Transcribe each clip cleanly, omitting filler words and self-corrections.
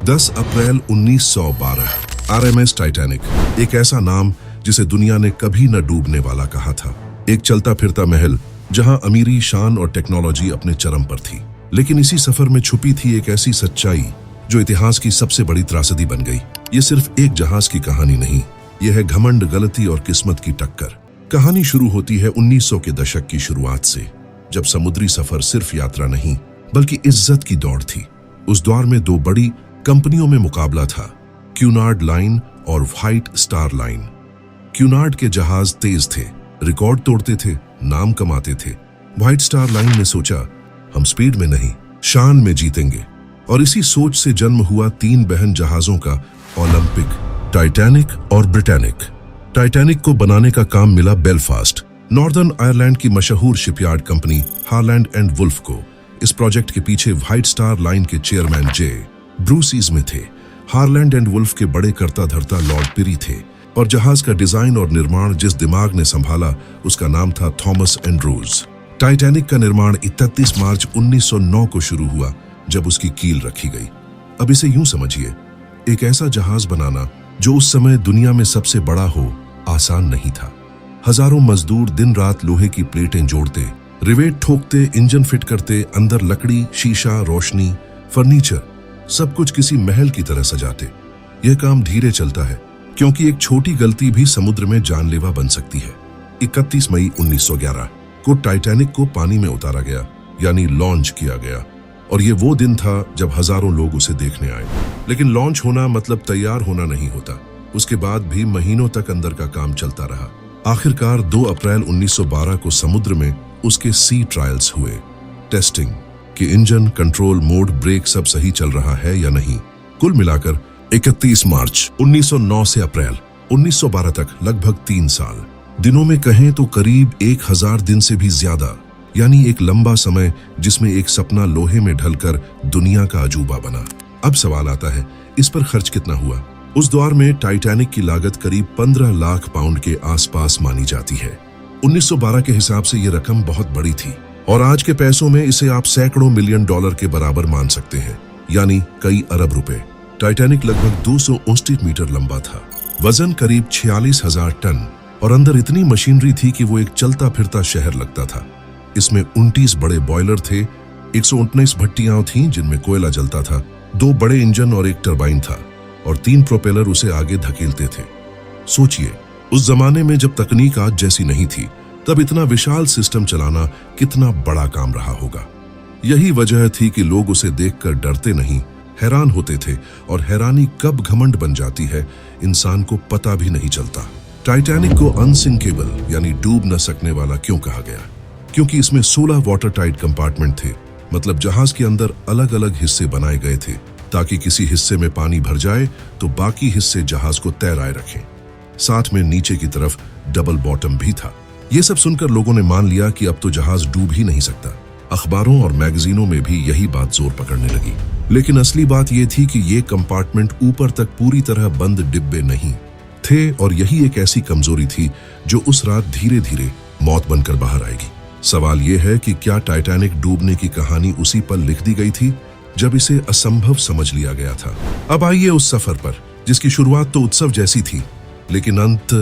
10 अप्रैल 1912। RMS Titanic, एक ऐसा नाम जिसे दुनिया ने कभी न डूबने वाला कहा था। एक चलता फिरता महल जहां अमीरी, शान और टेक्नोलॉजी अपने चरम पर थी। लेकिन इसी सफर में छुपी थी एक ऐसी सच्चाई जो इतिहास की सबसे बड़ी त्रासदी बन गई। ये सिर्फ एक जहाज की कहानी नहीं, यह है घमंड, गलती और किस्मत की टक्कर। कहानी शुरू होती है 1900 के दशक की शुरुआत से, जब समुद्री सफर सिर्फ यात्रा नहीं बल्कि इज्जत की दौड़ थी। उस दौर में दो बड़ी कंपनियों में मुकाबला था, क्यूनार्ड लाइन और व्हाइट स्टार लाइन। क्यूनार्ड के जहाज तेज थे, रिकॉर्ड तोड़ते थे, नाम कमाते थे। व्हाइट स्टार लाइन ने सोचा, हम स्पीड में नहीं, शान में जीतेंगे। और इसी सोच से जन्म हुआ 3 बहन जहाजों का ओलंपिक, टाइटैनिक और ब्रिटानिक। टाइटैनिक को बनाने का काम मिला बेलफास्ट, नॉर्दर्न आयरलैंड की मशहूर shipyard company Harland and Wolff को। इस प्रोजेक्ट के पीछे व्हाइट स्टार लाइन के चेयरमैन जे ब्रूसीज में थे। हारलैंड एंड वुल्फ के बड़े करता धरता लॉर्ड पिरी थे, और जहाज का डिजाइन और निर्माण जिस दिमाग ने संभाला उसका नाम था थॉमस एंड्रूज। टाइटैनिक का निर्माण 31 मार्च 1909 को शुरू हुआ, जब उसकी कील रखी गई। अब इसे यूं समझिए, एक ऐसा जहाज बनाना जो उस समय दुनिया में सबसे बड़ा हो, आसान नहीं था। हजारों मजदूर दिन रात लोहे की प्लेटें जोड़ते, रिवेट ठोकते, इंजन फिट करते, अंदर लकड़ी, शीशा, रोशनी, फर्नीचर, सब कुछ किसी महल की तरह सजाते। यह काम धीरे चलता है, क्योंकि एक छोटी गलती भी समुद्र में जानलेवा बन सकती है। 31 मई 1911 को टाइटैनिक को पानी में उतारा गया, यानी लॉन्च किया गया। और ये वो दिन था जब हजारों लोग उसे देखने आए। लेकिन लॉन्च होना मतलब तैयार होना नहीं होता। उसके बाद भी महीनों तक अंदर का काम चलता रहा। आखिरकार 2 अप्रैल 1912 को समुद्र में उसके सी ट्रायल्स हुए, टेस्टिंग कि इंजन, कंट्रोल, मोड, ब्रेक सब सही चल रहा है या नहीं। कुल मिलाकर 31 मार्च 1909 से अप्रैल 1912 तक लगभग 3 साल। दिनों में कहें तो करीब 1000 दिन से भी ज्यादा, यानी एक लंबा समय जिसमें एक सपना लोहे में ढलकर दुनिया का अजूबा बना। अब सवाल आता है, इस पर खर्च कितना हुआ? उस दौर में टाइटैनिक की लागत करीब 15 लाख पाउंड के आसपास मानी जाती है। 1912 के हिसाब से यह रकम बहुत बड़ी थी, और आज के पैसों में इसे आप सैकड़ों मिलियन डॉलर के बराबर मान सकते हैं, यानी कई अरब रुपए। टाइटैनिक लगभग 259 मीटर लंबा था, वजन करीब 46,000 टन, और अंदर इतनी मशीनरी थी कि वो एक चलता फिरता शहर लगता था। इसमें 29 बड़े बॉयलर थे, 119 भट्टियां थीं जिनमें कोयला जलता था, 2 बड़े इंजन और एक टरबाइन था, और 3 प्रोपेलर उसे आगे धकेलते थे। सोचिए, उस जमाने में जब तकनीक आज जैसी नहीं थी, तब इतना विशाल सिस्टम चलाना कितना बड़ा काम रहा होगा। यही वजह थी कि लोग उसे देखकर डरते नहीं, हैरान होते थे, और हैरानी कब घमंड बन जाती है, इंसान को पता भी नहीं चलता। टाइटैनिक को अनसिंकेबल यानी डूब न सकने वाला क्यों कहा गया? क्योंकि इसमें 16 वाटर टाइट कंपार्टमेंट थे, मतलब जहाज के अंदर अलग अलग हिस्से बनाए गए थे, ताकि किसी हिस्से में पानी भर जाए तो बाकी हिस्से जहाज को तैराए रखें। साथ में नीचे की तरफ डबल बॉटम भी था। ये सब सुनकर लोगों ने मान लिया कि अब तो जहाज डूब ही नहीं सकता। अखबारों और मैगजीनों में भी यही बात जोर पकड़ने लगी। लेकिन असली बात यह थी कि ये कंपार्टमेंट ऊपर तक पूरी तरह बंद डिब्बे नहीं थे, और यही एक ऐसी कमजोरी थी जो उस रात धीरे धीरे मौत बनकर बाहर आएगी। सवाल यह है कि क्या टाइटैनिक डूबने की कहानी उसी पल लिख दी गई थी जब इसे असंभव समझ लिया गया था? अब आइए उस सफर पर, जिसकी शुरुआत तो उत्सव जैसी थी, लेकिन अंत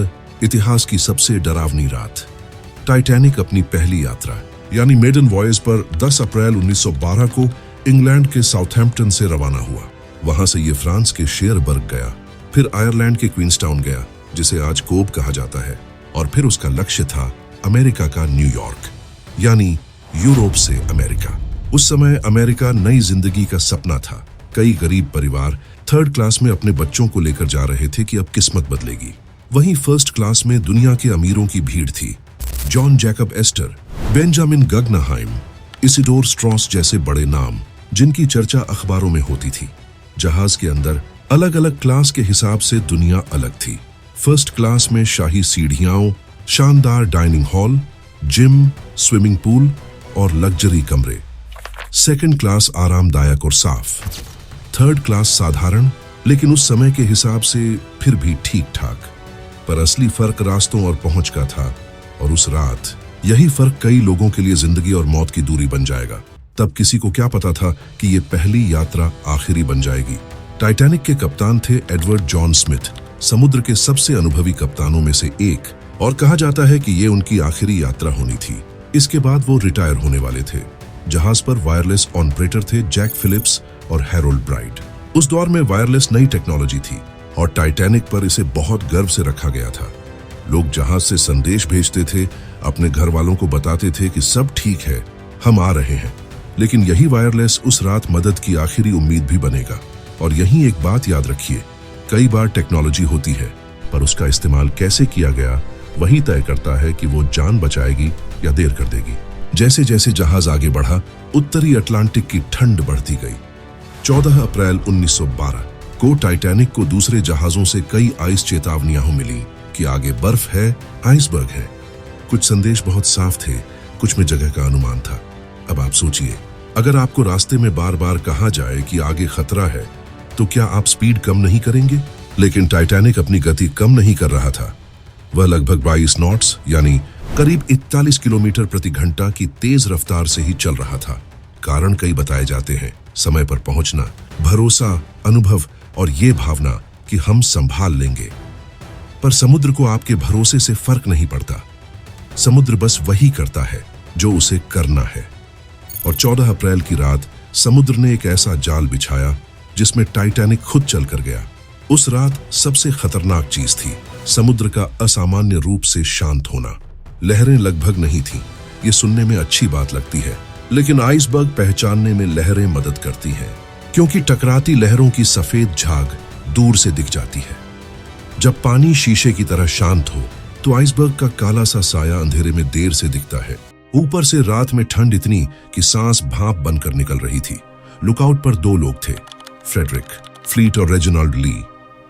इतिहास की सबसे डरावनी रात। टाइटैनिक अपनी पहली यात्रा यानी मेडन वॉयज पर 10 अप्रैल 1912 को इंग्लैंड के साउथहैम्पटन से रवाना हुआ। वहां से ये फ्रांस के शेरबर्ग गया, फिर आयरलैंड के क्वींसटाउन गया, जिसे आज कोब कहा जाता है, और फिर उसका लक्ष्य था अमेरिका का न्यूयॉर्क, यानी यूरोप से अमेरिका। उस समय अमेरिका नई जिंदगी का सपना था। कई गरीब परिवार 3rd क्लास में अपने बच्चों को लेकर जा रहे थे कि अब किस्मत बदलेगी। वहीं 1st क्लास में दुनिया के अमीरों की भीड़ थी। John Jacob Astor, Benjamin Guggenheim, Isidor Straus जैसे बड़े नाम, जिनकी चर्चा अखबारों में होती थी। जहाज के अंदर अलग अलग क्लास के हिसाब से दुनिया अलग थी। 1st क्लास में शाही सीढ़ियां, शानदार dining hall, gym, swimming pool और लग्जरी कमरे। 2nd क्लास आरामदायक और साफ। 3rd क्लास साधारण, लेकिन उस समय के हिसाब से फिर भी ठीक ठाक। पर असली फर्क रास्तों और पहुंच का था, और उस रात यही फर्क कई लोगों के लिए जिंदगी और मौत की दूरी बन जाएगा। तब किसी को क्या पता था कि ये पहली यात्रा आखिरी बन जाएगी। टाइटैनिक के कप्तान थे एडवर्ड जॉन स्मिथ, समुद्र के सबसे अनुभवी कप्तानों में से एक, और कहा जाता है कि ये उनकी आखिरी यात्रा होनी थी। इसके बाद वो रिटायर होने वाले थे। जहाज पर वायरलेस ऑपरेटर थे जैक फिलिप्स और हैरोल्ड ब्राइट। उस दौर में वायरलेस नई टेक्नोलॉजी थी और टाइटैनिक पर इसे बहुत गर्व से रखा गया था। लोग जहाज से संदेश भेजते थे, अपने घर वालों को बताते थे कि सब ठीक है, हम आ रहे हैं। लेकिन यही वायरलेस उस रात मदद की आखिरी उम्मीद भी बनेगा। और यही एक बात याद रखिए, कई बार टेक्नोलॉजी होती है, पर उसका इस्तेमाल कैसे किया गया वही तय करता है कि वो जान बचाएगी या देर कर देगी। जैसे जैसे जहाज आगे बढ़ा, उत्तरी अटलांटिक की ठंड बढ़ती गई। 14 अप्रैल 1912 को टाइटैनिक को दूसरे जहाजों से कई आइस चेतावनियां मिली कि आगे बर्फ है, आइसबर्ग है। कुछ संदेश बहुत साफ थे, कुछ में जगह का अनुमान था। अब आप सोचिए, अगर आपको रास्ते में बार बार कहा जाए कि आगे खतरा है, तो क्या आप स्पीड कम नहीं करेंगे? लेकिन टाइटैनिक अपनी गति कम नहीं कर रहा था। वह लगभग 22 नॉट्स यानी करीब 41 किलोमीटर प्रति घंटा की तेज रफ्तार से ही चल रहा था। कारण कई बताए जाते हैं, समय पर पहुंचना, भरोसा, अनुभव और ये भावना कि हम संभाल लेंगे। पर समुद्र को आपके भरोसे से फर्क नहीं पड़ता। समुद्र बस वही करता है जो उसे करना है। और 14 अप्रैल की रात समुद्र ने एक ऐसा जाल बिछाया जिसमें टाइटैनिक खुद चलकर गया। उस रात सबसे खतरनाक चीज थी समुद्र का असामान्य रूप से शांत होना। लहरें लगभग नहीं थीं। ये सुनने में अच्छी बात लगती है, लेकिन आइसबर्ग पहचानने में लहरें मदद करती हैं, क्योंकि टकराती लहरों की सफेद झाग दूर से दिख जाती है। जब पानी शीशे की तरह शांत हो, तो आइसबर्ग का काला सा साया अंधेरे में देर से दिखता है। ऊपर से रात में ठंड इतनी कि सांस भाप बनकर निकल रही थी। लुकआउट पर 2 लोग थे, फ्रेडरिक फ्लीट और रेजिनाल्ड ली,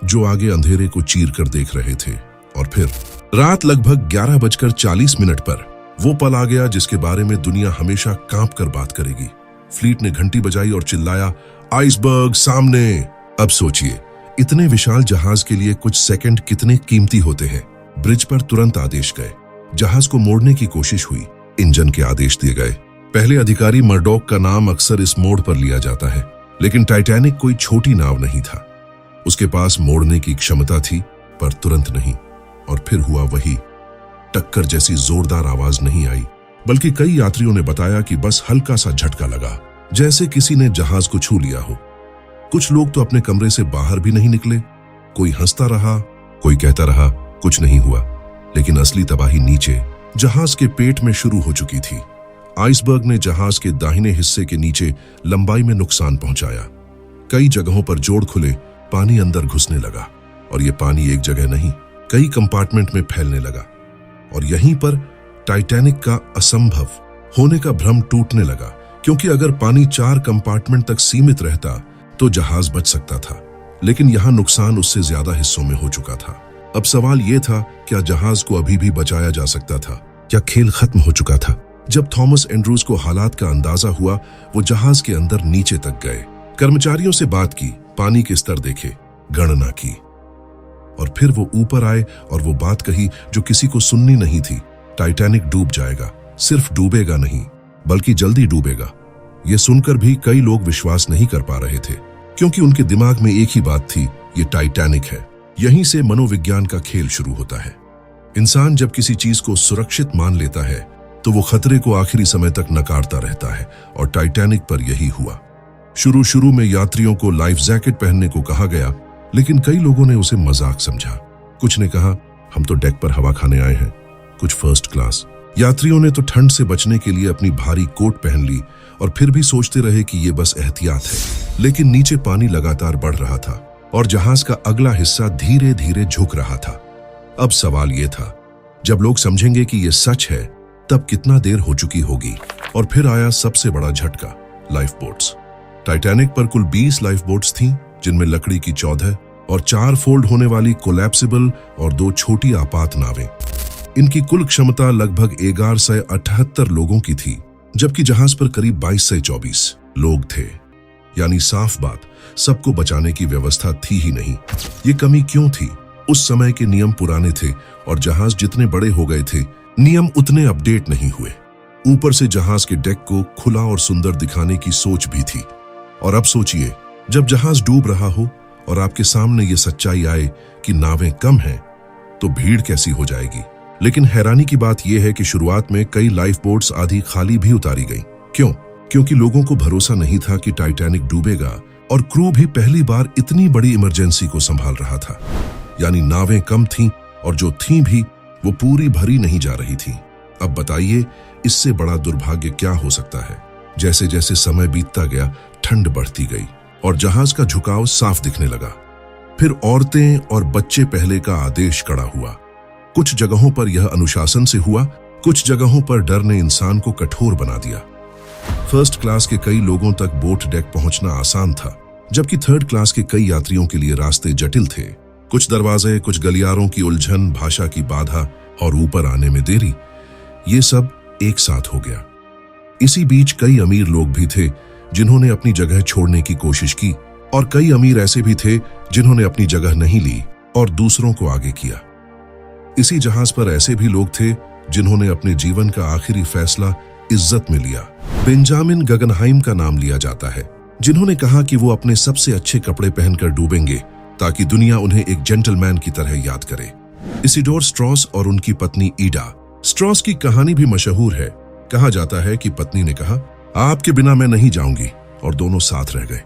जो आगे अंधेरे को चीर कर देख रहे थे। और फिर रात लगभग 11:40 पर वो पल आ गया जिसके बारे में दुनिया हमेशा कांप कर बात करेगी। फ्लीट ने घंटी बजाई और चिल्लाया, आइसबर्ग सामने। अब सोचिए, इतने विशाल जहाज के लिए कुछ सेकंड कितने कीमती होते हैं। ब्रिज पर तुरंत आदेश गए, जहाज को मोड़ने की कोशिश हुई, इंजन के आदेश दिए गए। पहले अधिकारी मर्डॉक का नाम अक्सर इस मोड़ पर लिया जाता है, लेकिन टाइटैनिक कोई छोटी नाव नहीं था। उसके पास मोड़ने की क्षमता थी, पर तुरंत नहीं। और फिर हुआ वही। टक्कर जैसी जोरदार आवाज नहीं आई, बल्कि कई यात्रियों ने बताया कि बस हल्का सा झटका लगा, जैसे किसी ने जहाज को छू लिया हो। कुछ लोग तो अपने कमरे से बाहर भी नहीं निकले। कोई हंसता रहा, कोई कहता रहा कुछ नहीं हुआ, लेकिन असली तबाही नीचे जहाज के पेट में शुरू हो चुकी थी। आइसबर्ग ने जहाज के दाहिने हिस्से के नीचे लंबाई में नुकसान पहुंचाया। कई जगहों पर जोड़ खुले, पानी अंदर घुसने लगा, और यह पानी एक जगह नहीं, कई कंपार्टमेंट में फैलने लगा। और यहीं पर टाइटैनिक का असंभव होने का भ्रम टूटने लगा, क्योंकि अगर पानी 4 कंपार्टमेंट तक सीमित रहता तो जहाज बच सकता था। लेकिन यहां नुकसान उससे ज्यादा हिस्सों में हो चुका था। अब सवाल यह था, क्या जहाज को अभी भी बचाया जा सकता था, या खेल खत्म हो चुका था? जब थॉमस एंड्रूज को हालात का अंदाजा हुआ, वो जहाज के अंदर नीचे तक गए, कर्मचारियों से बात की, पानी के स्तर देखे, गणना की, और फिर वो ऊपर आए और वो बात कही जो किसी को सुननी नहीं थी। टाइटैनिक डूब जाएगा, सिर्फ डूबेगा नहीं, बल्कि जल्दी डूबेगा। ये सुनकर भी कई लोग विश्वास नहीं कर पा रहे थे, क्योंकि उनके दिमाग में एक ही बात थी, ये टाइटैनिक है। यहीं से मनोविज्ञान का खेल शुरू होता है। इंसान जब किसी चीज को सुरक्षित मान लेता है, तो वो खतरे को आखिरी समय तक नकारता रहता है, और टाइटैनिक पर यही हुआ। शुरू में यात्रियों को लाइफ जैकेट पहनने को कहा गया, लेकिन कई लोगों ने उसे मजाक समझा। कुछ ने कहा, हम तो डेक पर हवा खाने आए हैं, कुछ फर्स्ट क्लास। यात्रियों ने तो ठंड से बचने के लिए अपनी भारी कोट पहन ली, और फिर भी सोचते रहे कि ये बस एहतियात है। लेकिन नीचे पानी लगातार बढ़ रहा था, और जहाज का अगला हिस्सा धीरे धीरे झुक रहा था। अब सवाल ये था, जब लोग समझेंगे कि ये सच है, तब कितना देर हो चुकी होगी? और फिर आया सबसे बड़ा झटका, लाइफ बोट्स। टाइटैनिक पर कुल 20 लाइफ बोट्स थीं, जिनमें लकड़ी की 14 और 4 फोल्ड होने वाली कोलैप्सिबल और 2 छोटी आपात नावें। इनकी कुल क्षमता लगभग 1178 लोगों की थी, जबकि जहाज पर करीब 22 से 24 लोग थे। यानी साफ बात, सबको बचाने की व्यवस्था थी ही नहीं। ये कमी क्यों थी? उस समय के नियम पुराने थे, और जहाज जितने बड़े हो गए थे, नियम उतने अपडेट नहीं हुए। ऊपर से जहाज के डेक को खुला और सुंदर दिखाने की सोच भी थी। और अब सोचिए, जब जहाज डूब रहा हो, और आपके सामने ये सच्चाई आए कि नावें कम हैं, तो भीड़ कैसी हो जाएगी। लेकिन हैरानी की बात यह है कि शुरुआत में कई लाइफ बोट्स आधी खाली भी उतारी गई। क्यों? क्योंकि लोगों को भरोसा नहीं था कि टाइटैनिक डूबेगा और क्रू भी पहली बार इतनी बड़ी इमरजेंसी को संभाल रहा था। यानी नावें कम थीं और जो थीं भी वो पूरी भरी नहीं जा रही थीं। अब बताइए, इससे बड़ा दुर्भाग्य क्या हो सकता है। जैसे जैसे समय बीतता गया, ठंड बढ़ती गई और जहाज का झुकाव साफ दिखने लगा। फिर औरतें और बच्चे पहले का आदेश कड़ा हुआ। कुछ जगहों पर यह अनुशासन से हुआ, कुछ जगहों पर डर ने इंसान को कठोर बना दिया। फर्स्ट क्लास के कई लोगों तक बोट डेक पहुंचना आसान था, जबकि थर्ड क्लास के कई यात्रियों के लिए रास्ते जटिल थे। कुछ दरवाजे, कुछ गलियारों की उलझन, भाषा की बाधा और ऊपर आने में देरी, ये सब एक साथ हो गया। इसी बीच कई अमीर लोग भी थे जिन्होंने अपनी जगह छोड़ने की कोशिश की, और कई अमीर ऐसे भी थे जिन्होंने अपनी जगह नहीं ली और दूसरों को आगे किया। इसी जहाज पर ऐसे भी लोग थे जिन्होंने अपने जीवन का आखिरी फैसला इज्जत में लिया। बेंजामिन गगनहाइम का नाम लिया जाता है, जिन्होंने कहा कि वो अपने सबसे अच्छे कपड़े पहनकर डूबेंगे ताकि दुनिया उन्हें एक जेंटलमैन की तरह याद करे। इसिडोर स्ट्रॉस और उनकी पत्नी ईडा। स्ट्रॉस की कहानी भी मशहूर है। कहा जाता है कि पत्नी ने कहा, आपके बिना मैं नहीं जाऊंगी, और दोनों साथ रह गए।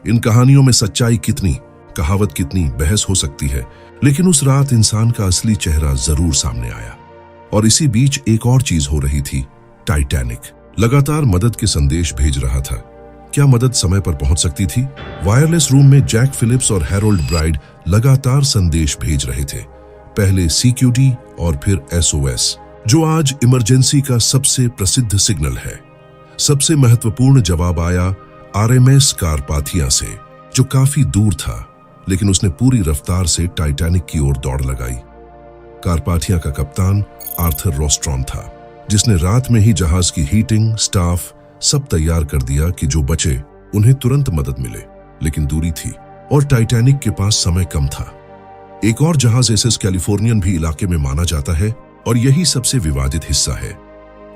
इन कहानियों में सच्चाई कितनी, कहावत कितनी, बहस हो सकती है, लेकिन उस रात इंसान का असली चेहरा जरूर सामने आया। और इसी बीच एक और चीज हो रही थी। टाइटैनिक लगातार मदद के संदेश भेज रहा था। क्या मदद समय पर पहुंच सकती थी? वायरलेस रूम में जैक फिलिप्स और हैरोल्ड ब्राइड लगातार संदेश भेज रहे थे। पहले CQD और फिर SOS, जो आज इमरजेंसी का सबसे प्रसिद्ध सिग्नल है। सबसे महत्वपूर्ण जवाब आया RMS कारपाथिया से, जो काफी दूर था, लेकिन उसने पूरी रफ्तार से टाइटैनिक की ओर दौड़ लगाई। कारपाथिया का कप्तान आर्थर रोस्ट्रॉन था, जिसने रात में ही जहाज की हीटिंग, स्टाफ सब तैयार कर दिया कि जो बचे उन्हें तुरंत मदद मिले। लेकिन दूरी थी और टाइटैनिक के पास समय कम था। एक और जहाज SS कैलिफोर्नियन भी इलाके में माना जाता है, और यही सबसे विवादित हिस्सा है।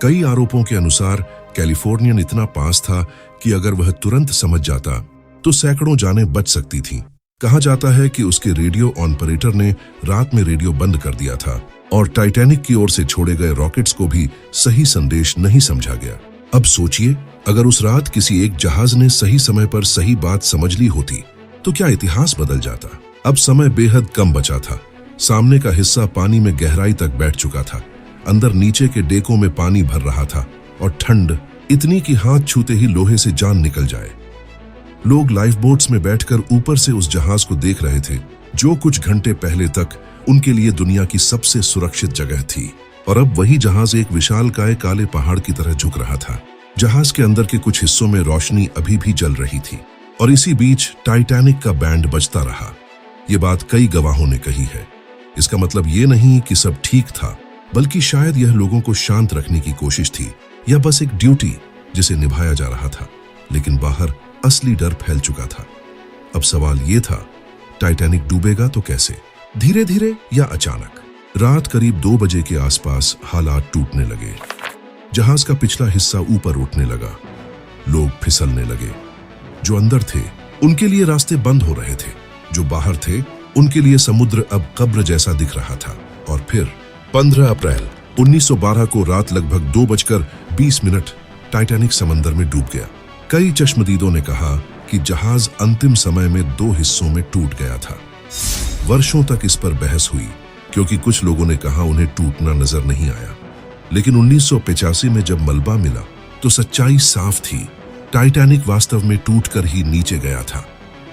कई आरोपों के अनुसार कैलिफोर्नियन इतना पास था कि अगर वह तुरंत समझ जाता तो सैकड़ों जानें बच सकती थीं। कहा जाता है कि उसके रेडियो ऑपरेटर ने रात में रेडियो बंद कर दिया था और टाइटैनिक की ओर से छोड़े गए रॉकेट्स को भी सही संदेश नहीं समझा गया। अब सोचिए, अगर उस रात किसी एक जहाज ने सही समय पर सही बात समझ ली होती तो क्या इतिहास बदल जाता। अब समय बेहद कम बचा था। सामने का हिस्सा पानी में गहराई तक बैठ चुका था। अंदर नीचे के डेकों में पानी भर रहा था और ठंड इतनी कि हाथ छूते ही लोहे से जान निकल जाए। लोग लाइफ बोट्स में बैठकर ऊपर से उस जहाज को देख रहे थे, जो कुछ घंटे पहले तक उनके लिए दुनिया की सबसे सुरक्षित जगह थी। और अब वही जहाज एक विशालकाय काले पहाड़ की तरह झुक रहा था। जहाज के अंदर के कुछ हिस्सों में रोशनी अभी भी जल रही थी, और इसी बीच टाइटैनिक का बैंड बजता रहा। ये बात कई गवाहों ने कही है। इसका मतलब ये नहीं कि सब ठीक था, बल्कि शायद यह लोगों को शांत रखने की कोशिश थी, या बस एक ड्यूटी जिसे निभाया जा रहा था। लेकिन बाहर असली डर फैल चुका था। अब सवाल ये था, टाइटैनिक डूबेगा तो कैसे? धीरे धीरे या अचानक? रात करीब 2 बजे के आसपास हालात टूटने लगे। जहाज का पिछला हिस्सा ऊपर उठने लगा। लोग फिसलने लगे। जो अंदर थे उनके लिए रास्ते बंद हो रहे थे, जो बाहर थे उनके लिए समुद्र अब कब्र जैसा दिख रहा था। और फिर 15 अप्रैल 1912 को रात लगभग 2:20 टाइटैनिक समंदर में डूब गया। कई चश्मदीदों ने कहा कि जहाज अंतिम समय में 2 हिस्सों में टूट गया था। वर्षों तक इस पर बहस हुई, क्योंकि कुछ लोगों ने कहा उन्हें टूटना नजर नहीं आया। लेकिन 1985 में जब मलबा मिला तो सच्चाई साफ थी। टाइटैनिक वास्तव में टूटकर ही नीचे गया था।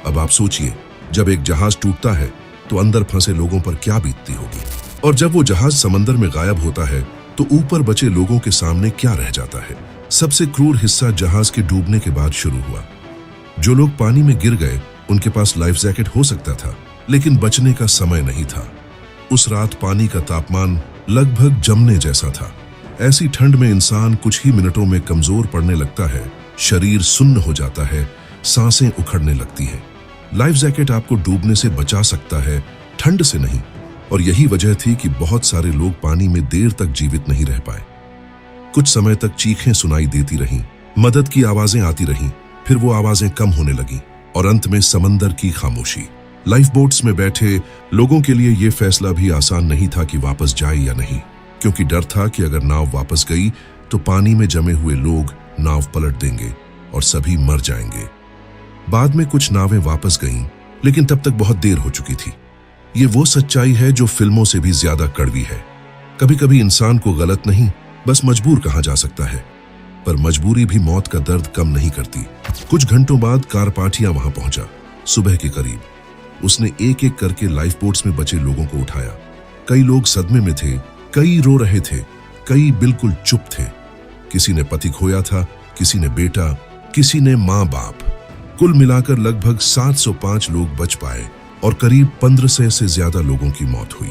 अब आप सोचिए, जब एक जहाज टूटता है तो अंदर फंसे लोगों पर क्या बीतती होगी, और जब वो जहाज समंदर में गायब होता है तो ऊपर बचे लोगों के सामने क्या रह जाता है। सबसे क्रूर हिस्सा जहाज के डूबने के बाद शुरू हुआ। जो लोग पानी में गिर गए उनके पास लाइफ जैकेट हो सकता था, लेकिन बचने का समय नहीं था। उस रात पानी का तापमान लगभग जमने जैसा था। ऐसी ठंड में इंसान कुछ ही मिनटों में कमजोर पड़ने लगता है, शरीर सुन्न हो जाता है, सांसें उखड़ने लगती हैं। लाइफ जैकेट आपको डूबने से बचा सकता है, ठंड से नहीं। और यही वजह थी कि बहुत सारे लोग पानी में देर तक जीवित नहीं रह पाए। कुछ समय तक चीखें सुनाई देती रहीं, मदद की आवाजें आती रहीं, फिर वो आवाजें कम होने लगीं और अंत में समंदर की खामोशी। लाइफ बोट्स में बैठे लोगों के लिए यह फैसला भी आसान नहीं था कि वापस जाए या नहीं, क्योंकि डर था कि अगर नाव वापस गई तो पानी में जमे हुए लोग नाव पलट देंगे और सभी मर जाएंगे। बाद में कुछ नावें वापस गईं, लेकिन तब तक बहुत देर हो चुकी थी। ये वो सच्चाई है जो फिल्मों से भी ज्यादा कड़वी है। कभी कभी इंसान को गलत नहीं, बस मजबूर कहा जा सकता है, पर मजबूरी भी मौत का दर्द कम नहीं करती। कुछ घंटों बाद कारपाठिया वहां पहुंचा। सुबह के करीब उसने एक एक करके लाइफ बोट्स में बचे लोगों को उठाया। कई लोग सदमे में थे, कई रो रहे थे, कई बिल्कुल चुप थे। किसी ने पति खोया था, किसी ने बेटा, किसी ने माँ बाप। कुल मिलाकर लगभग 705 लोग बच पाए और करीब 1500 से ज्यादा लोगों की मौत हुई।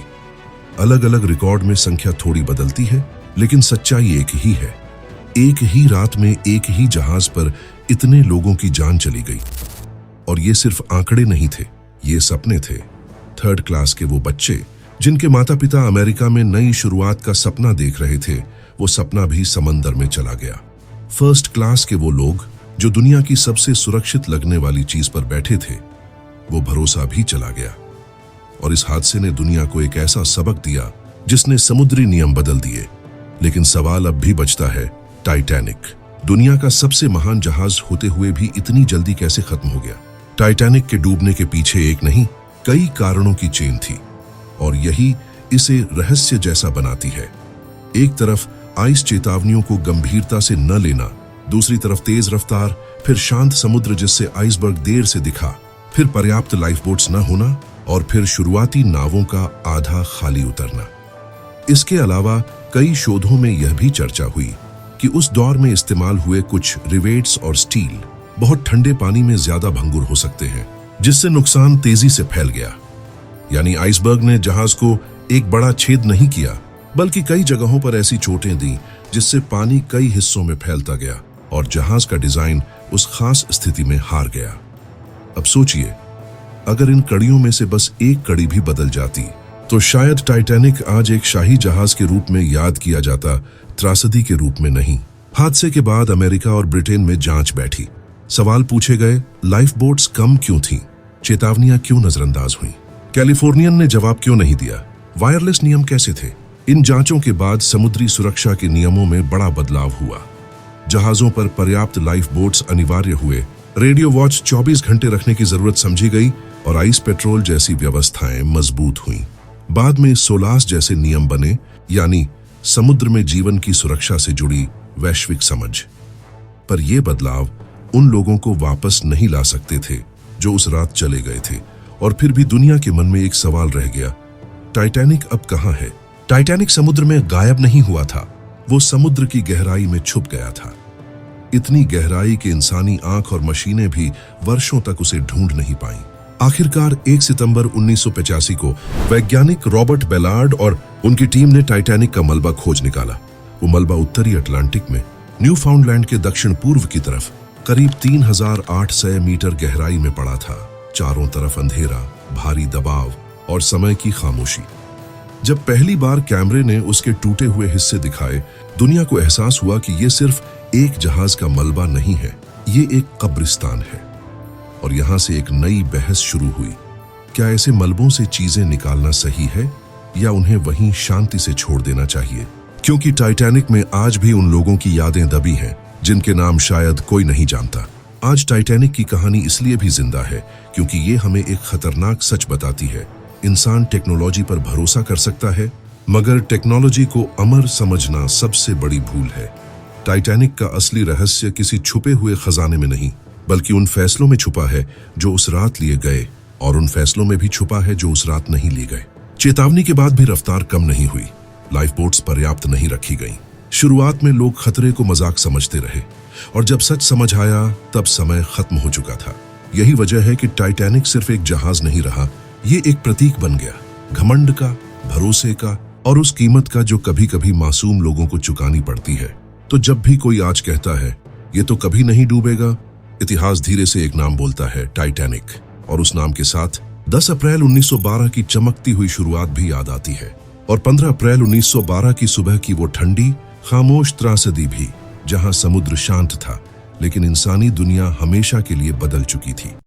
अलग अलग रिकॉर्ड में संख्या थोड़ी बदलती है, लेकिन सच्चाई एक ही है। एक ही रात में एक ही जहाज पर इतने लोगों की जान चली गई। और ये सिर्फ आंकड़े नहीं थे, ये सपने थे। थर्ड क्लास के वो बच्चे जिनके माता पिता अमेरिका में नई शुरुआत का सपना देख रहे थे, वो सपना भी समंदर में चला गया। फर्स्ट क्लास के वो लोग जो दुनिया की सबसे सुरक्षित लगने वाली चीज पर बैठे थे, वो भरोसा भी चला गया। और इस हादसे ने दुनिया को एक ऐसा सबक दिया जिसने समुद्री नियम बदल दिए। लेकिन सवाल अब भी बचता है, टाइटैनिक दुनिया का सबसे महान जहाज होते हुए भी इतनी जल्दी कैसे खत्म हो गया? टाइटैनिक के डूबने के पीछे एक नहीं, कई कारणों की चेन थी, और यही इसे रहस्य जैसा बनाती है। एक तरफ आइस चेतावनियों को गंभीरता से न लेना, दूसरी तरफ तेज रफ्तार, फिर शांत समुद्र जिससे आइसबर्ग देर से दिखा, फिर पर्याप्त लाइफ बोट्स न होना, और फिर शुरुआती नावों का आधा खाली उतरना। इसके अलावा कई शोधों में यह भी चर्चा हुई कि उस दौर में इस्तेमाल हुए कुछ रिवेट्स और स्टील बहुत ठंडे पानी में ज्यादा भंगुर हो सकते हैं, जिससे नुकसान तेजी से फैल गया। यानी आइसबर्ग ने जहाज को एक बड़ा छेद नहीं किया, बल्कि कई जगहों पर ऐसी चोटें दी जिससे पानी कई हिस्सों में फैलता गया और जहाज का डिजाइन उस खास स्थिति में हार गया। अब सोचिए, अगर इन कड़ियों में से बस एक कड़ी भी बदल जाती तो शायद टाइटैनिक आज एक शाही जहाज के रूप में याद किया जाता, त्रासदी के रूप में नहीं। हादसे के बाद अमेरिका और ब्रिटेन में जांच बैठी। सवाल पूछे गए, लाइफ बोट्स कम क्यों थीं? चेतावनियां क्यों नजरअंदाज हुईं? कैलिफोर्नियन ने जवाब क्यों नहीं दिया? वायरलेस नियम कैसे थे? इन जांचों के बाद समुद्री सुरक्षा के नियमों में बड़ा बदलाव हुआ। जहाजों पर पर्याप्त लाइफ बोट्स अनिवार्य हुए, रेडियो वॉच 24 घंटे रखने की जरूरत समझी गई और आइस पेट्रोल जैसी व्यवस्थाएं मजबूत हुईं। बाद में सोलास जैसे नियम बने, यानी समुद्र में जीवन की सुरक्षा से जुड़ी वैश्विक समझ। पर यह बदलाव उन लोगों को वापस नहीं ला सकते थे जो उस रात चले गए थे। और फिर भी दुनिया के मन में एक सवाल रह गया, टाइटैनिक अब कहां है? टाइटैनिक समुद्र में गायब नहीं हुआ था, वो समुद्र की गहराई में छुप गया था। इतनी गहराई कि इंसानी आंख और मशीनें भी वर्षों तक उसे ढूंढ नहीं पाईं। आखिरकार 1 सितंबर 1985 को वैज्ञानिक रॉबर्ट बेलार्ड और उनकी टीम ने टाइटैनिक का मलबा खोज निकाला। वो मलबा उत्तरी अटलांटिक में न्यूफाउंडलैंड के दक्षिण पूर्व की तरफ करीब 3800 मीटर गहराई में पड़ा था। चारों तरफ अंधेरा, भारी दबाव और समय की खामोशी। जब पहली बार कैमरे ने उसके टूटे हुए हिस्से दिखाए, दुनिया को एहसास हुआ कि यह सिर्फ एक जहाज का मलबा नहीं है, ये एक कब्रिस्तान है। और यहां से एक नई बहस शुरू हुई। क्या ऐसे मलबों से चीजें निकालना सही है या उन्हें वहीं शांति से छोड़ देना चाहिए? क्योंकि टाइटैनिक में आज भी उन लोगों की यादें दबी हैं जिनके नाम शायद कोई नहीं जानता। आज टाइटैनिक की कहानी इसलिए भी जिंदा है क्योंकि ये हमें एक खतरनाक सच बताती है। इंसान टेक्नोलॉजी पर भरोसा कर सकता है, मगर टेक्नोलॉजी को अमर समझना सबसे बड़ी भूल है। टाइटैनिक का असली रहस्य किसी छुपे हुए खजाने में नहीं, बल्कि उन फैसलों में छुपा है जो उस रात लिए गए, और उन फैसलों में भी छुपा है जो उस रात नहीं लिए गए। चेतावनी के बाद भी रफ्तार कम नहीं हुई, लाइफ बोट्स पर्याप्त नहीं रखी गईं। शुरुआत में लोग खतरे को मजाक समझते रहे, और जब सच समझ आया तब समय खत्म हो चुका था। यही वजह है कि टाइटैनिक सिर्फ एक जहाज नहीं रहा, ये एक प्रतीक बन गया, घमंड का, भरोसे का, और उस कीमत का जो कभी कभी मासूम लोगों को चुकानी पड़ती है। तो जब भी कोई आज कहता है ये तो कभी नहीं डूबेगा, इतिहास धीरे से एक नाम बोलता है, टाइटैनिक। और उस नाम के साथ 10 अप्रैल 1912 की चमकती हुई शुरुआत भी याद आती है, और 15 अप्रैल 1912 की सुबह की वो ठंडी खामोश त्रासदी भी, जहां समुद्र शांत था लेकिन इंसानी दुनिया हमेशा के लिए बदल चुकी थी।